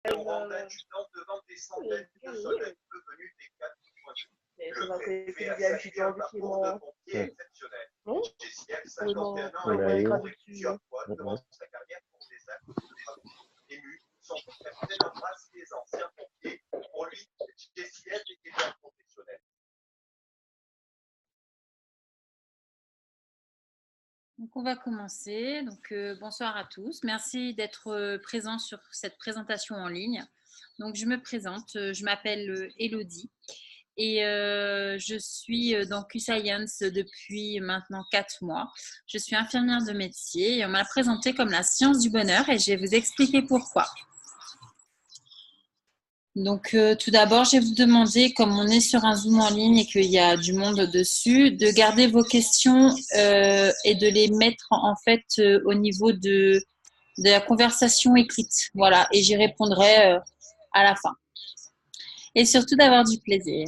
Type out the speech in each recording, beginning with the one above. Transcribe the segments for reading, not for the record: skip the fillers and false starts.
On rentre d'adjudant devant des centaines de soldats venus des 4 coins. Le préfet a salué un parcours de pompier exceptionnel. Jessiel, sachant qu'un an et plusieurs fois commence sa carrière pour des actes de travaux. Ému, son capitaine embrasse les anciens pompiers. Pour lui, Jessiel était un professionnel. Donc, on va commencer. Donc, bonsoir à tous. Merci d'être présents sur cette présentation en ligne. Donc, je me présente. Je m'appelle Élodie et je suis dans Q-Science depuis maintenant 4 mois. Je suis infirmière de métier et on m'a présenté comme la science du bonheur et je vais vous expliquer pourquoi. Donc, tout d'abord, je vais vous demander, comme on est sur un Zoom en ligne et qu'il y a du monde dessus, de garder vos questions et de les mettre en fait au niveau de la conversation écrite. Voilà, et j'y répondrai à la fin. Et surtout d'avoir du plaisir.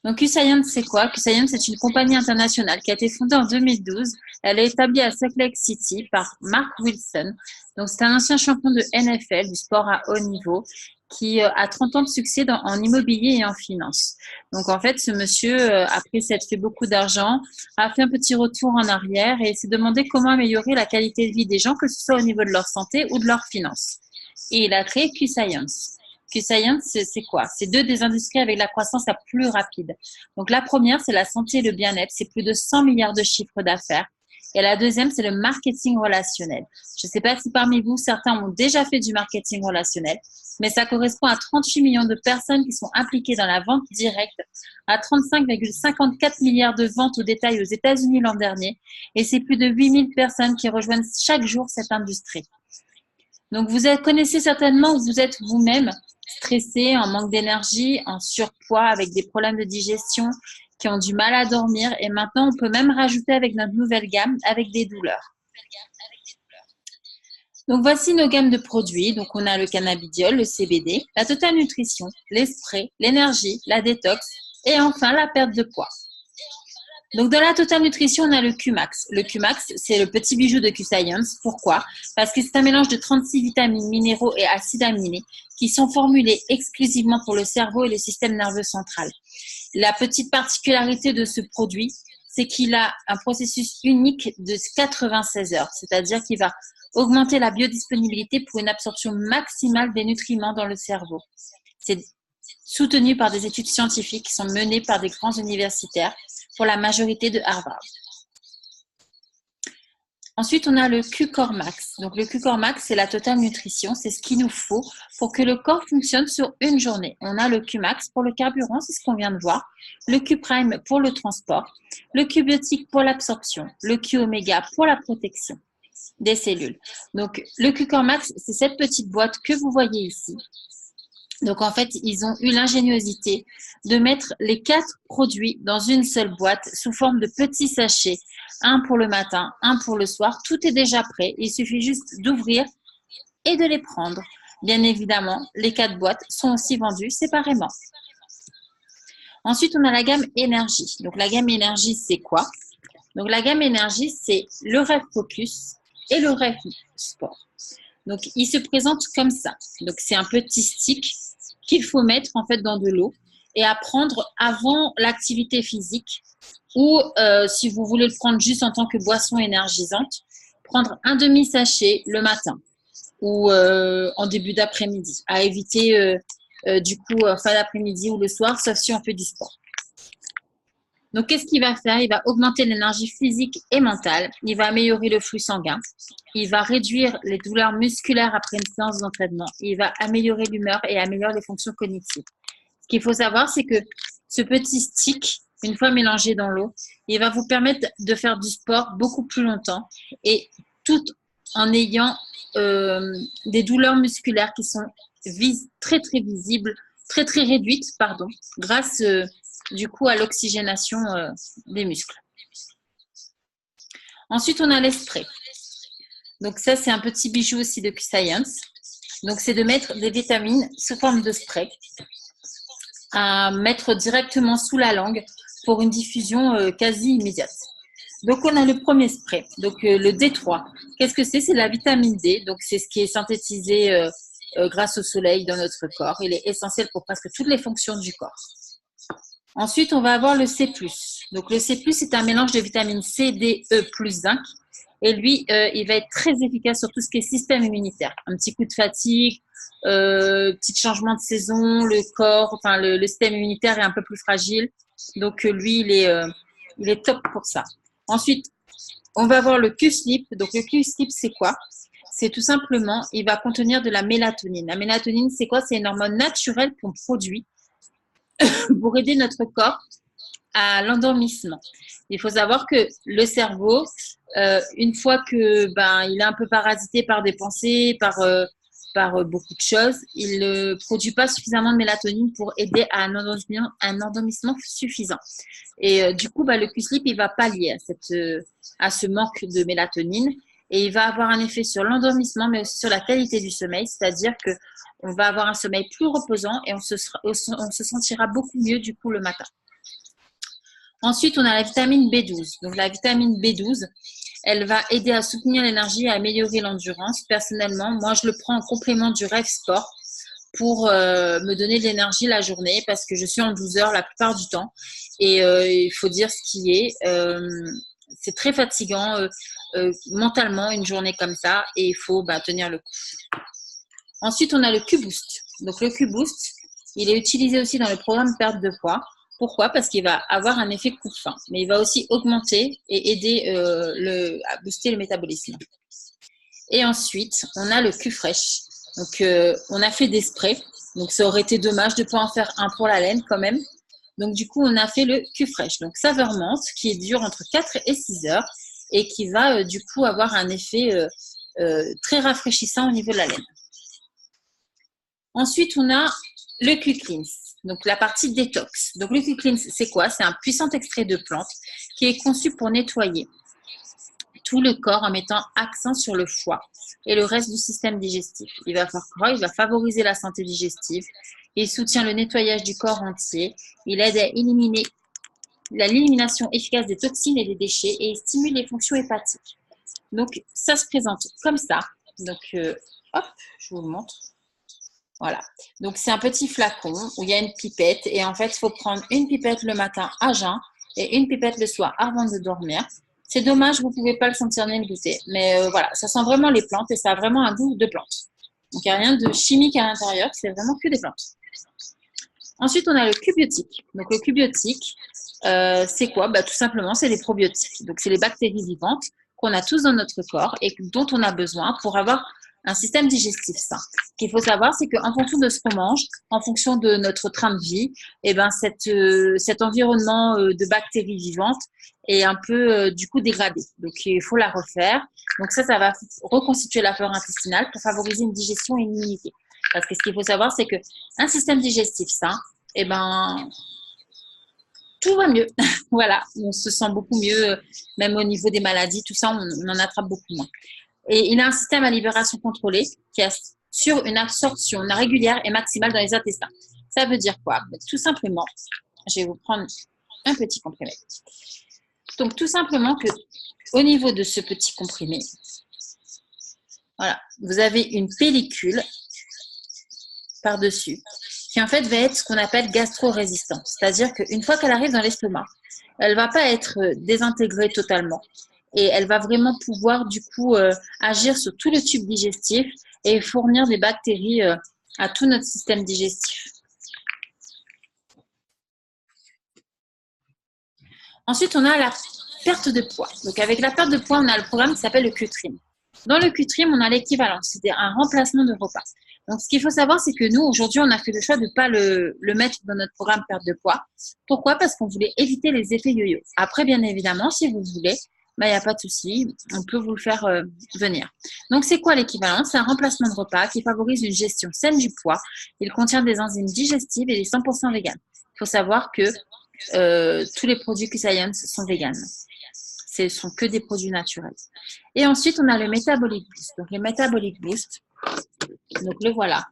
Donc, Q-Science, c'est quoi? Q-Science, c'est une compagnie internationale qui a été fondée en 2012. Elle est établie à Salt Lake City par Mark Wilson. Donc, c'est un ancien champion de NFL, du sport à haut niveau, qui a 30 ans de succès en immobilier et en finance. Donc, en fait, ce monsieur, après s'être fait beaucoup d'argent, a fait un petit retour en arrière et s'est demandé comment améliorer la qualité de vie des gens, que ce soit au niveau de leur santé ou de leurs finances. Et il a créé Q-Science. Q-Science, c'est quoi? C'est 2 des industries avec la croissance la plus rapide. Donc, la première, c'est la santé et le bien-être. C'est plus de 100 milliards de chiffres d'affaires. Et la deuxième, c'est le marketing relationnel. Je ne sais pas si parmi vous, certains ont déjà fait du marketing relationnel, mais ça correspond à 38 millions de personnes qui sont impliquées dans la vente directe, à 35,54 milliards de ventes au détail aux États-Unis l'an dernier. Et c'est plus de 8000 personnes qui rejoignent chaque jour cette industrie. Donc, vous connaissez certainement, vous êtes vous-même stressé, en manque d'énergie, en surpoids, avec des problèmes de digestion, qui ont du mal à dormir. Et maintenant, on peut même rajouter avec notre nouvelle gamme, avec des douleurs. Donc, voici nos gammes de produits. Donc, on a le cannabidiol, le CBD, la Total Nutrition, les sprays, l'énergie, la détox et enfin la perte de poids. Donc, dans la Total Nutrition, on a le Q-Max. Le Q-Max, c'est le petit bijou de Q-Science. Pourquoi? Parce que c'est un mélange de 36 vitamines, minéraux et acides aminés qui sont formulés exclusivement pour le cerveau et le système nerveux central. La petite particularité de ce produit, c'est qu'il a un processus unique de 96 heures, c'est-à-dire qu'il va augmenter la biodisponibilité pour une absorption maximale des nutriments dans le cerveau. C'est soutenu par des études scientifiques qui sont menées par des grands universitaires pour la majorité de Harvard. Ensuite, on a le Q-Core Max. Donc, le Q-Core Max, c'est la Total Nutrition. C'est ce qu'il nous faut pour que le corps fonctionne sur une journée. On a le Q-Max pour le carburant, c'est ce qu'on vient de voir. Le Q-Prime pour le transport. Le Q-Biotique pour l'absorption. Le Q-Oméga pour la protection des cellules. Donc, le Q-Core Max, c'est cette petite boîte que vous voyez ici. Donc, en fait, ils ont eu l'ingéniosité de mettre les 4 produits dans une seule boîte sous forme de petits sachets. Un pour le matin, un pour le soir. Tout est déjà prêt. Il suffit juste d'ouvrir et de les prendre. Bien évidemment, les 4 boîtes sont aussi vendues séparément. Ensuite, on a la gamme énergie. Donc, la gamme énergie, c'est quoi? Donc, la gamme énergie, c'est le Rêve Focus et le Rêve Sport. Donc, il se présente comme ça. Donc, c'est un petit stick qu'il faut mettre en fait dans de l'eau et à prendre avant l'activité physique ou si vous voulez le prendre juste en tant que boisson énergisante, prendre un demi-sachet le matin ou en début d'après-midi, à éviter du coup fin d'après-midi ou le soir, sauf si on fait du sport. Donc, qu'est-ce qu'il va faire? Il va augmenter l'énergie physique et mentale. Il va améliorer le flux sanguin. Il va réduire les douleurs musculaires après une séance d'entraînement. Il va améliorer l'humeur et améliorer les fonctions cognitives. Ce qu'il faut savoir, c'est que ce petit stick, une fois mélangé dans l'eau, il va vous permettre de faire du sport beaucoup plus longtemps et tout en ayant des douleurs musculaires qui sont très, très visibles, très, très réduites, pardon, grâce du coup à l'oxygénation des muscles. Ensuite, on a les sprays. Donc ça, c'est un petit bijou aussi de Q-Science. Donc, c'est de mettre des vitamines sous forme de spray à mettre directement sous la langue pour une diffusion quasi immédiate. Donc, on a le premier spray, donc le D3. Qu'est-ce que c'est? C'est la vitamine D, donc c'est ce qui est synthétisé grâce au soleil dans notre corps. Il est essentiel pour presque toutes les fonctions du corps. Ensuite, on va avoir le C+. Donc, le C+, c'est un mélange de vitamine C, D, E plus zinc. Et lui, il va être très efficace sur tout ce qui est système immunitaire. Un petit coup de fatigue, petit changement de saison, le corps, enfin le système immunitaire est un peu plus fragile. Donc, lui, il est top pour ça. Ensuite, on va avoir le Q-Sleep. Donc, le Q-Sleep, c'est quoi? C'est tout simplement, il va contenir de la mélatonine. La mélatonine, c'est quoi? C'est une hormone naturelle qu'on produit pour aider notre corps à l'endormissement. Il faut savoir que le cerveau, une fois que il est un peu parasité par des pensées, par beaucoup de choses, il ne produit pas suffisamment de mélatonine pour aider à un endormissement suffisant. Et du coup, le Q-Sleep, il va pallier à ce manque de mélatonine et il va avoir un effet sur l'endormissement, mais aussi sur la qualité du sommeil, c'est-à-dire que on va avoir un sommeil plus reposant et on se sentira beaucoup mieux du coup le matin. Ensuite, on a la vitamine B12. Donc, la vitamine B12, elle va aider à soutenir l'énergie et à améliorer l'endurance. Personnellement, moi, je le prends en complément du Rêve Sport pour me donner de l'énergie la journée parce que je suis en 12 heures la plupart du temps. Et il faut dire ce qui est. C'est très fatigant mentalement une journée comme ça et il faut tenir le coup. Ensuite, on a le Q-Boost. Donc, le Q-Boost, il est utilisé aussi dans le programme perte de poids. Pourquoi? Parce qu'il va avoir un effet coupe-faim, mais il va aussi augmenter et aider à booster le métabolisme. Et ensuite, on a le Q-Fresh. Donc, on a fait des sprays. Donc, ça aurait été dommage de ne pas en faire un pour la laine quand même. Donc, du coup, on a fait le Q-Fresh. Donc, saveur menthe qui dure entre 4 et 6 heures et qui va du coup avoir un effet très rafraîchissant au niveau de la laine. Ensuite, on a le Q-Cleanse. Donc, la partie détox. Donc, le Q-Cleanse, c'est quoi? C'est un puissant extrait de plante qui est conçu pour nettoyer tout le corps en mettant accent sur le foie et le reste du système digestif. Il va faire quoi? Il va favoriser la santé digestive. Il soutient le nettoyage du corps entier. Il aide à éliminer l'élimination efficace des toxines et des déchets et il stimule les fonctions hépatiques. Donc, ça se présente comme ça. Donc, hop, je vous le montre. Voilà, donc c'est un petit flacon où il y a une pipette et en fait, il faut prendre une pipette le matin à jeun et une pipette le soir avant de dormir. C'est dommage, vous ne pouvez pas le sentir ni le goûter, mais voilà, ça sent vraiment les plantes et ça a vraiment un goût de plante. Donc, il n'y a rien de chimique à l'intérieur, c'est vraiment que des plantes. Ensuite, on a le Q-Biotique. Donc, le Q-Biotique, c'est quoi? Tout simplement, c'est les probiotiques. Donc, c'est les bactéries vivantes qu'on a tous dans notre corps et dont on a besoin pour avoir un système digestif sain. Ce qu'il faut savoir, c'est qu'en fonction de ce qu'on mange, en fonction de notre train de vie, cet environnement de bactéries vivantes est un peu du coup dégradé. Donc, il faut la refaire. Donc, ça va reconstituer la flore intestinale pour favoriser une digestion et une immunité. Parce que ce qu'il faut savoir, c'est qu'un système digestif sain, tout va mieux. Voilà, on se sent beaucoup mieux, même au niveau des maladies, tout ça, on en attrape beaucoup moins. Et il a un système à libération contrôlée qui assure une absorption régulière et maximale dans les intestins. Ça veut dire quoi? Tout simplement, je vais vous prendre un petit comprimé. Donc, tout simplement qu'au niveau de ce petit comprimé, voilà, vous avez une pellicule par-dessus qui en fait va être ce qu'on appelle gastro-résistante. C'est-à-dire qu'une fois qu'elle arrive dans l'estomac, elle ne va pas être désintégrée totalement. Et elle va vraiment pouvoir, du coup, agir sur tout le tube digestif et fournir des bactéries à tout notre système digestif. Ensuite, on a la perte de poids. Donc, avec la perte de poids, on a le programme qui s'appelle le Q-Trim. Dans le Q-Trim, on a l'équivalent. C'est un remplacement de repas. Donc, ce qu'il faut savoir, c'est que nous, aujourd'hui, on a fait le choix de ne pas le mettre dans notre programme perte de poids. Pourquoi? Parce qu'on voulait éviter les effets yo-yo. Après, bien évidemment, si vous voulez, il n'y a pas de souci, on peut vous le faire venir. Donc, c'est quoi l'équivalent? C'est un remplacement de repas qui favorise une gestion saine du poids. Il contient des enzymes digestives et il est 100% vegan. Il faut savoir que tous les produits Q-Science sont véganes. Ce ne sont que des produits naturels. Et ensuite, on a le Metabolic Boost. Donc, le Metabolic Boost, donc le voilà.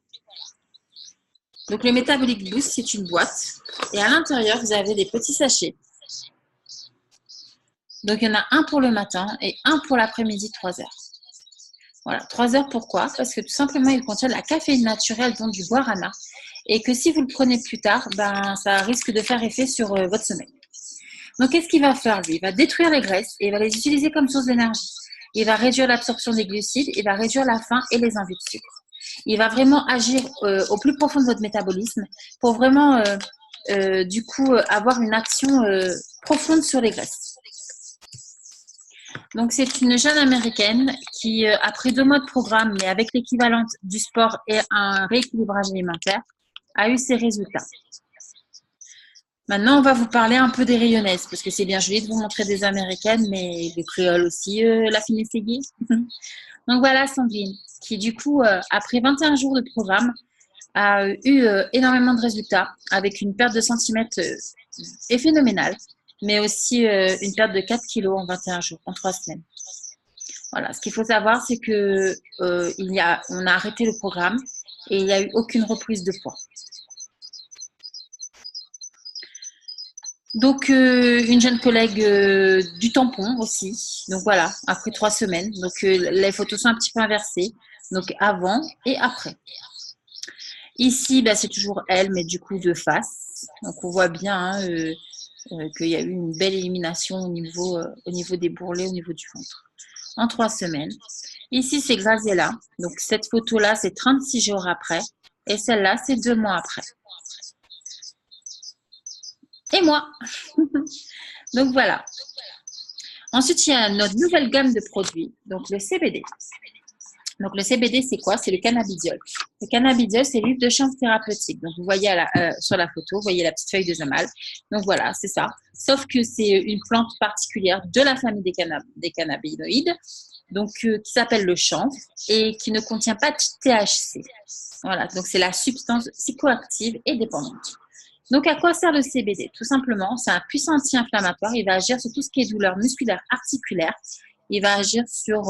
Donc, le Metabolic Boost, c'est une boîte. Et à l'intérieur, vous avez des petits sachets Donc, il y en a un pour le matin et un pour l'après-midi, 3 heures. Voilà, 3 heures, pourquoi? Parce que tout simplement, il contient de la caféine naturelle, dont du guarana, et que si vous le prenez plus tard, ben, ça risque de faire effet sur votre sommeil. Donc, qu'est-ce qu'il va faire, lui? Il va détruire les graisses et il va les utiliser comme source d'énergie. Il va réduire l'absorption des glucides, il va réduire la faim et les envies de sucre. Il va vraiment agir au plus profond de votre métabolisme pour vraiment, du coup, avoir une action profonde sur les graisses. Donc, c'est une jeune américaine qui, après 2 mois de programme, mais avec l'équivalent du sport et un rééquilibrage alimentaire, a eu ses résultats. Maintenant, on va vous parler un peu des rayonnaises, parce que c'est bien joli de vous montrer des américaines, mais les créoles aussi, la finesse aiguë. Donc voilà, Sandrine, qui du coup, après 21 jours de programme, a eu énormément de résultats, avec une perte de centimètres est phénoménale, mais aussi une perte de 4 kilos en 21 jours, en 3 semaines. Voilà, ce qu'il faut savoir, c'est que on a arrêté le programme et il n'y a eu aucune reprise de poids. Donc, une jeune collègue du tampon aussi. Donc, voilà, après 3 semaines. Donc, les photos sont un petit peu inversées. Donc, avant et après. Ici, bah, c'est toujours elle, mais du coup de face. Donc, on voit bien qu'il y a eu une belle élimination au niveau des bourrelets, au niveau du ventre. En 3 semaines. Ici, c'est Graziella. Donc, cette photo-là, c'est 36 jours après. Et celle-là, c'est 2 mois après. Et moi. Donc, voilà. Ensuite, il y a notre nouvelle gamme de produits, donc le CBD. Donc, le CBD, c'est quoi? C'est le cannabidiol. Le cannabidiol, c'est l'huile de chanvre thérapeutique. Donc, vous voyez sur la photo, vous voyez la petite feuille de zamal. Donc, voilà, c'est ça. Sauf que c'est une plante particulière de la famille des cannabinoïdes, donc qui s'appelle le chanvre et qui ne contient pas de THC. Voilà, donc c'est la substance psychoactive et dépendante. Donc, à quoi sert le CBD? Tout simplement, c'est un puissant anti-inflammatoire. Il va agir sur tout ce qui est douleur musculaire, articulaire. Il va agir sur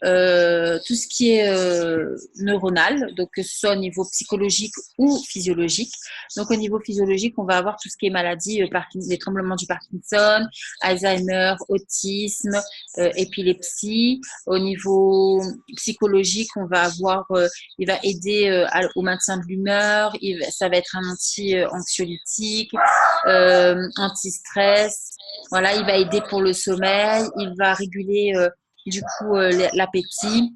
tout ce qui est neuronal, donc que ce soit au niveau psychologique ou physiologique. Donc, au niveau physiologique, on va avoir tout ce qui est maladie, les tremblements du Parkinson, Alzheimer, autisme, épilepsie. Au niveau psychologique, on va avoir, il va aider au maintien de l'humeur, ça va être un anti-anxiolytique, anti-stress. Voilà, il va aider pour le sommeil, il va réguler du coup l'appétit.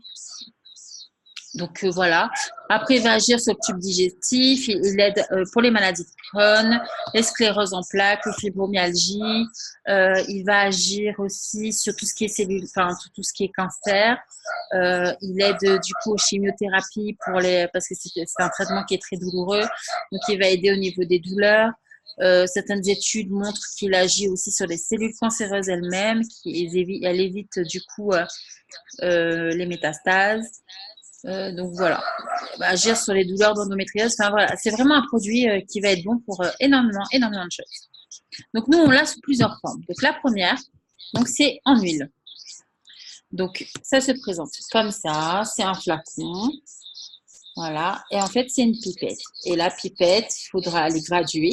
Donc voilà. Après, il va agir sur le tube digestif. Il aide pour les maladies de Crohn, les scléroses en plaques, les fibromyalgies. Il va agir aussi sur tout ce qui est cellules, enfin tout ce qui est cancer. Il aide du coup aux chimiothérapies parce que c'est un traitement qui est très douloureux. Donc il va aider au niveau des douleurs. Certaines études montrent qu'il agit aussi sur les cellules cancéreuses elles-mêmes, elle évite du coup les métastases. Donc voilà, agir sur les douleurs d'endométriose. Enfin voilà, c'est vraiment un produit qui va être bon pour énormément de choses. Donc nous, on l'a sous plusieurs formes. Donc la première, donc c'est en huile. Donc ça se présente comme ça, c'est un flacon. Voilà, et en fait c'est une pipette. Et la pipette, il faudra les graduer.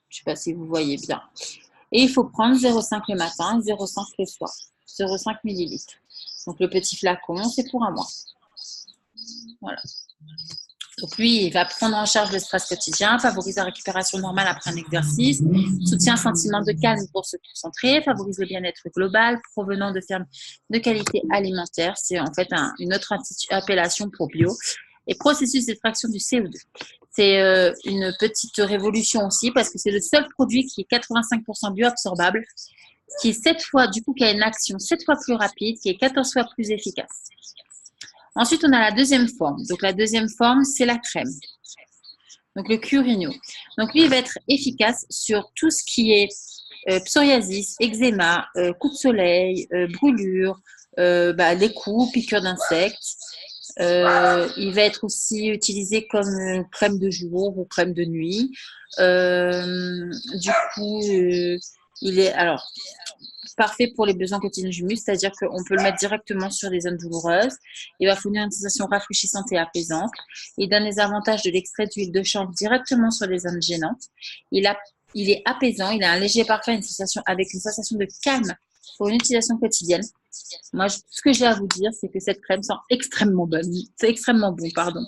Je ne sais pas si vous voyez bien. Et il faut prendre 0,5 le matin et 0,5 le soir. 0,5 millilitres. Donc, le petit flacon, c'est pour un mois. Voilà. Donc, lui, il va prendre en charge le stress quotidien, favorise la récupération normale après un exercice, soutient un sentiment de calme pour se concentrer, favorise le bien-être global provenant de fermes de qualité alimentaire. C'est en fait une autre appellation pour bio. Et processus d'extraction du CO2. C'est une petite révolution aussi parce que c'est le seul produit qui est 85% bioabsorbable, qui est 7 fois, du coup, qui a une action 7 fois plus rapide, qui est 14 fois plus efficace. Ensuite, on a la deuxième forme. Donc, la deuxième forme, c'est la crème. Donc, le Curino. Donc, lui, il va être efficace sur tout ce qui est psoriasis, eczéma, coups de soleil, brûlures, les coups, piqûres d'insectes. Il va être aussi utilisé comme crème de jour ou crème de nuit. Du coup, il est parfait pour les besoins quotidiens du muscle, c'est-à-dire qu'on peut le mettre directement sur les zones douloureuses. Il va fournir une sensation rafraîchissante et apaisante. Il donne les avantages de l'extrait d'huile de chanvre directement sur les zones gênantes. Il Il est apaisant, il a un léger parfum, avec une sensation de calme pour une utilisation quotidienne. Moi, ce que j'ai à vous dire, c'est que cette crème sent extrêmement bonne. C'est extrêmement bon, pardon.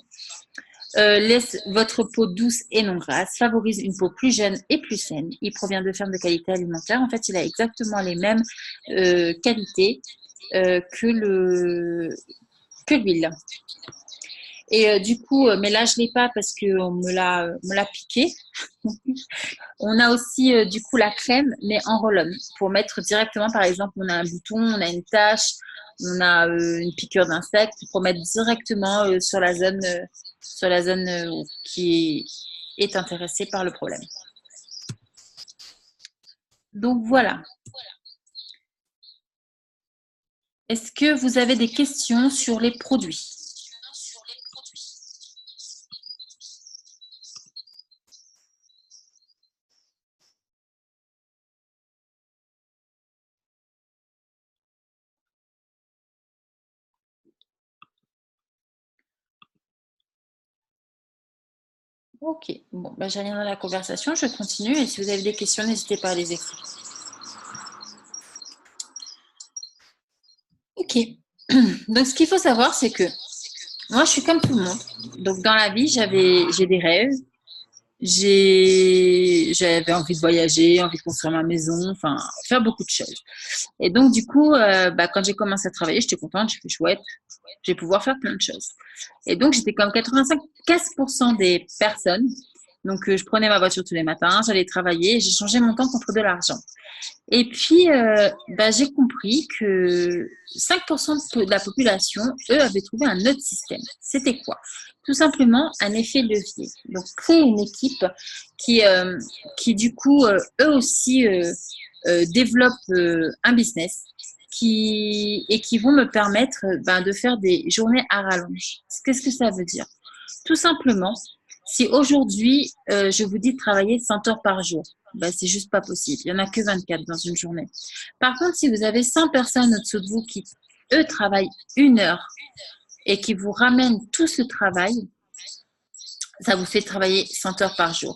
Laisse votre peau douce et non grasse, favorise une peau plus jeune et plus saine. Il provient de fermes de qualité alimentaire. En fait, il a exactement les mêmes qualités que l'huile. Et du coup, mais là, je ne l'ai pas parce qu'on me l'a piqué. On a aussi du coup la crème, mais en roll-on, pour mettre directement, par exemple, on a un bouton, on a une tache, on a une piqûre d'insecte, pour mettre directement sur la zone qui est intéressée par le problème. Donc voilà. Est-ce que vous avez des questions sur les produits ? Ok, bon, bah, j'ai rien dans la conversation, je continue et si vous avez des questions, n'hésitez pas à les écrire. Ok, donc ce qu'il faut savoir, c'est que moi, je suis comme tout le monde. Donc dans la vie, j'ai des rêves, j'avais envie de voyager, envie de construire ma maison, enfin, faire beaucoup de choses. Et donc, du coup, quand j'ai commencé à travailler, j'étais contente, j'ai fait chouette, je vais pouvoir faire plein de choses. Et donc, j'étais comme 85% des personnes. Donc, je prenais ma voiture tous les matins, j'allais travailler et j'ai changé mon temps contre de l'argent. Et puis, j'ai compris que 5% de la population, eux, avaient trouvé un autre système. C'était quoi? Tout simplement un effet levier. Donc, créer une équipe qui du coup, eux aussi, développent un business et qui vont me permettre de faire des journées à rallonge. Qu'est-ce que ça veut dire? Tout simplement, si aujourd'hui, je vous dis de travailler 100 heures par jour, c'est juste pas possible. Il n'y en a que 24 dans une journée. Par contre, si vous avez 100 personnes au-dessous de vous qui, eux, travaillent 1 heure et qui vous ramènent tout ce travail, ça vous fait travailler 100 heures par jour.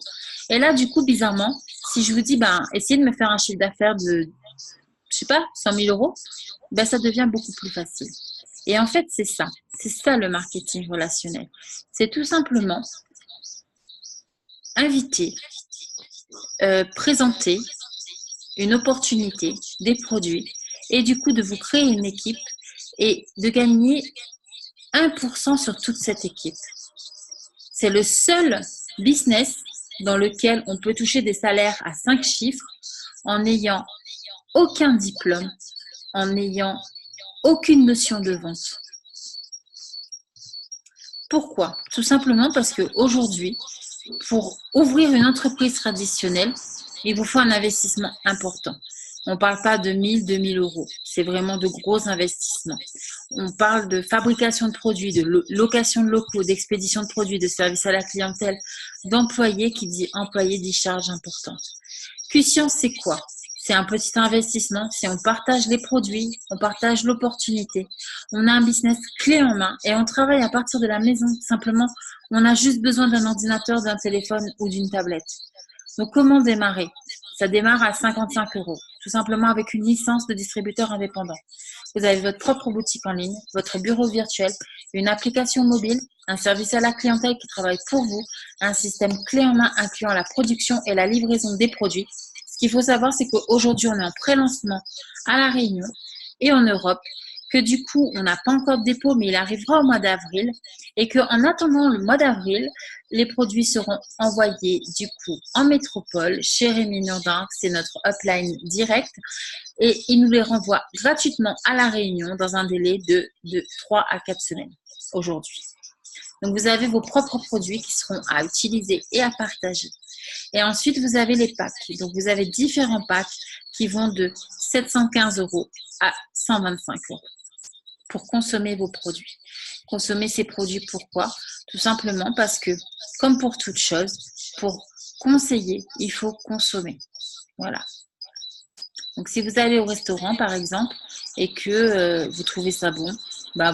Et là, du coup, bizarrement, si je vous dis, essayez de me faire un chiffre d'affaires de, je sais pas, 100 000 euros, ça devient beaucoup plus facile. Et en fait, c'est ça le marketing relationnel. C'est tout simplement inviter, présenter une opportunité, des produits, et du coup de vous créer une équipe et de gagner 1% sur toute cette équipe. C'est le seul business dans lequel on peut toucher des salaires à 5 chiffres en n'ayant aucun diplôme, en n'ayant aucune notion de vente. Pourquoi? Tout simplement parce qu'aujourd'hui, pour ouvrir une entreprise traditionnelle, il vous faut un investissement important. On ne parle pas de 1000, 2000 euros. C'est vraiment de gros investissements. On parle de fabrication de produits, de location de locaux, d'expédition de produits, de service à la clientèle, d'employés. Qui dit employé dit charge importante. Q-Science, c'est quoi? C'est un petit investissement. Si on partage les produits, on partage l'opportunité. On a un business clé en main et on travaille à partir de la maison. Simplement, on a juste besoin d'un ordinateur, d'un téléphone ou d'une tablette. Donc, comment démarrer? Ça démarre à 55 euros, tout simplement avec une licence de distributeur indépendant. Vous avez votre propre boutique en ligne, votre bureau virtuel, une application mobile, un service à la clientèle qui travaille pour vous, un système clé en main incluant la production et la livraison des produits. Ce qu'il faut savoir, c'est qu'aujourd'hui, on est en pré-lancement à La Réunion et en Europe, que du coup, on n'a pas encore de dépôt, mais il arrivera au mois d'avril et qu'en attendant le mois d'avril, les produits seront envoyés du coup en métropole chez Rémi Nordin, c'est notre upline direct, et il nous les renvoie gratuitement à La Réunion dans un délai de 3 à 4 semaines aujourd'hui. Donc, vous avez vos propres produits qui seront à utiliser et à partager. Et ensuite, vous avez les packs. Donc, vous avez différents packs qui vont de 715 euros à 125 euros pour consommer vos produits. Consommer ces produits, pourquoi? Tout simplement parce que, comme pour toute chose, pour conseiller, il faut consommer. Voilà. Donc, si vous allez au restaurant, par exemple, et que vous trouvez ça bon,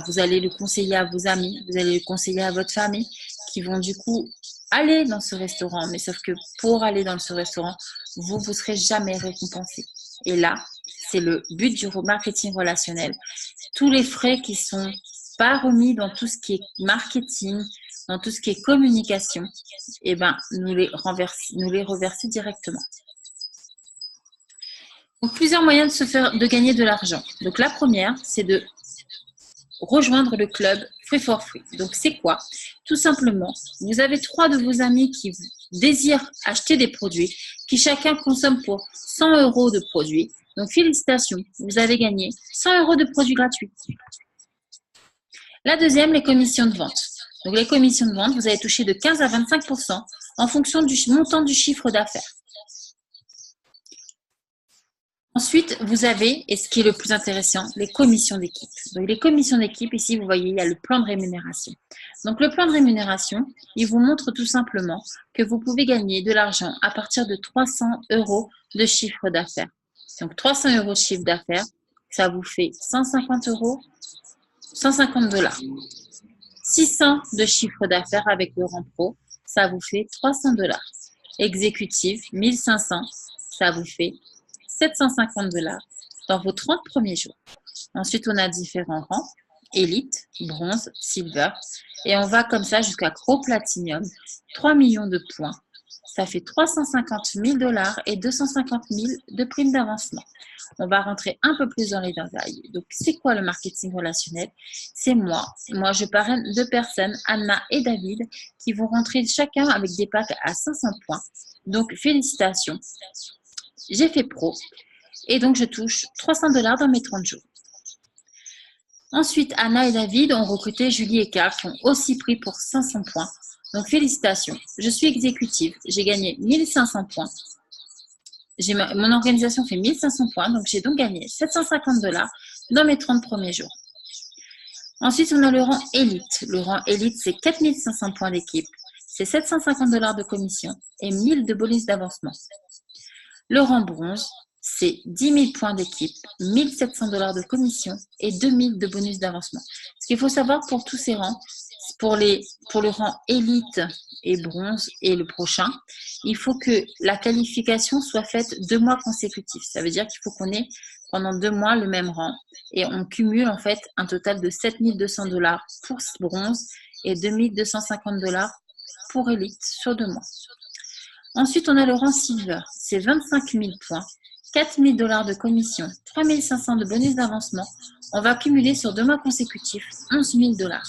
vous allez le conseiller à vos amis, vous allez le conseiller à votre famille, qui vont du coup aller dans ce restaurant. Mais sauf que pour aller dans ce restaurant, vous ne serez jamais récompensé. Et là, c'est le but du marketing relationnel. Tous les frais qui ne sont pas remis dans tout ce qui est marketing, dans tout ce qui est communication, eh ben, nous les reverser directement. Donc, plusieurs moyens de gagner de l'argent. Donc, la première, c'est de rejoindre le club Free for Free. Donc, c'est quoi? Tout simplement, vous avez 3 de vos amis qui désirent acheter des produits, qui chacun consomme pour 100 € de produits. Donc, félicitations, vous avez gagné 100 € de produits gratuits. La deuxième, les commissions de vente. Donc, les commissions de vente, vous allez toucher de 15 à 25% en fonction du montant du chiffre d'affaires. Ensuite, vous avez, et ce qui est le plus intéressant, les commissions d'équipe. Donc, les commissions d'équipe, ici, vous voyez, il y a le plan de rémunération. Donc, le plan de rémunération, il vous montre tout simplement que vous pouvez gagner de l'argent à partir de 300 € de chiffre d'affaires. Donc, 300 € de chiffre d'affaires, ça vous fait 150 €, 150 $. 600 de chiffre d'affaires avec le rang pro, ça vous fait 300 $. Exécutif, 1500, ça vous fait 750 $ dans vos 30 premiers jours. Ensuite, on a différents rangs, élite, bronze, silver, et on va comme ça jusqu'à gros platinum, 3 millions de points. Ça fait 350 000 $ et 250 000 de primes d'avancement. On va rentrer un peu plus dans les détails. Donc, c'est quoi le marketing relationnel? C'est moi. Moi, je parraine 2 personnes, Anna et David, qui vont rentrer chacun avec des packs à 500 points. Donc, félicitations. J'ai fait pro et donc je touche 300 $ dans mes 30 jours. Ensuite, Anna et David ont recruté Julie et Carl qui ont aussi pris pour 500 points. Donc, félicitations. Je suis exécutive. J'ai gagné 1500 points. Mon organisation fait 1500 points, donc j'ai donc gagné 750 $ dans mes 30 premiers jours. Ensuite, on a le rang élite. Le rang élite, c'est 4500 points d'équipe. C'est 750 $ de commission et 1000 de bonus d'avancement. Le rang bronze, c'est 10 000 points d'équipe, 1700 $ de commission et 2000 de bonus d'avancement. Ce qu'il faut savoir pour tous ces rangs, pour le rang élite et bronze et le prochain, il faut que la qualification soit faite 2 mois consécutifs. Ça veut dire qu'il faut qu'on ait pendant 2 mois le même rang et on cumule en fait un total de 7 200 $ pour bronze et 2 250 $ pour élite sur 2 mois. Ensuite, on a le rang silver, c'est 25 000 points, 4 000 $ de commission, 3 500 de bonus d'avancement. On va cumuler sur 2 mois consécutifs 11 000 $.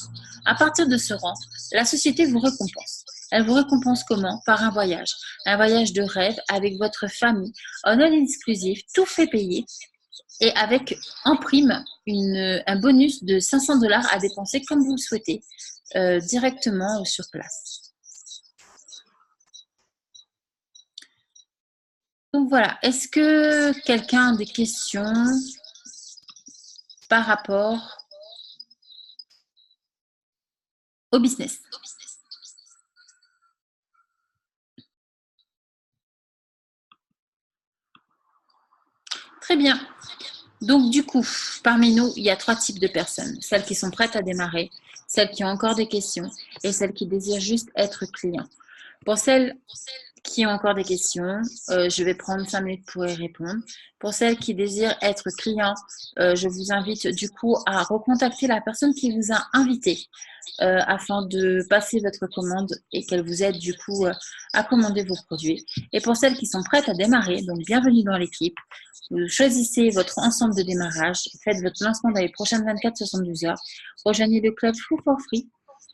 À partir de ce rang, la société vous récompense. Elle vous récompense comment? Par un voyage de rêve avec votre famille, en all exclusif, tout fait payer et avec en prime un bonus de 500 $ à dépenser comme vous le souhaitez directement sur place. Donc voilà, est-ce que quelqu'un a des questions par rapport au business? Très bien. Donc du coup, parmi nous, il y a 3 types de personnes. Celles qui sont prêtes à démarrer, celles qui ont encore des questions et celles qui désirent juste être clients. Pour celles qui ont encore des questions, je vais prendre 5 minutes pour y répondre. Pour celles qui désirent être clients, je vous invite du coup à recontacter la personne qui vous a invité afin de passer votre commande et qu'elle vous aide du coup à commander vos produits. Et pour celles qui sont prêtes à démarrer, donc bienvenue dans l'équipe. Vous choisissez votre ensemble de démarrage, faites votre lancement dans les prochaines 24-72 heures, rejoignez le club Free for Free,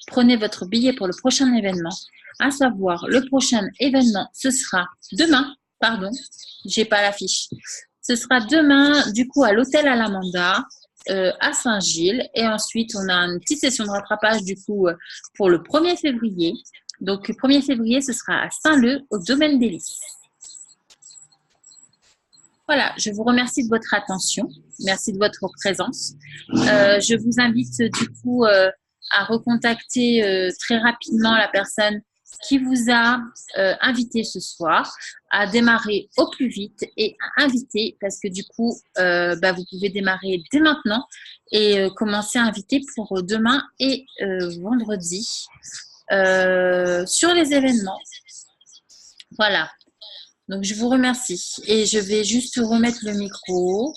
prenez votre billet pour le prochain événement, à savoir le prochain événement, ce sera demain, pardon, j'ai pas l'affiche, ce sera demain du coup à l'hôtel Alamanda à Saint-Gilles et ensuite on a une petite session de rattrapage du coup pour le 1er février. Donc le 1er février ce sera à Saint-Leu au domaine des Lys. Voilà, je vous remercie de votre attention, merci de votre présence. Je vous invite du coup à recontacter très rapidement la personne qui vous a invité ce soir, à démarrer au plus vite et à inviter parce que du coup, vous pouvez démarrer dès maintenant et commencer à inviter pour demain et vendredi sur les événements. Voilà. Donc, je vous remercie. Et je vais juste remettre le micro.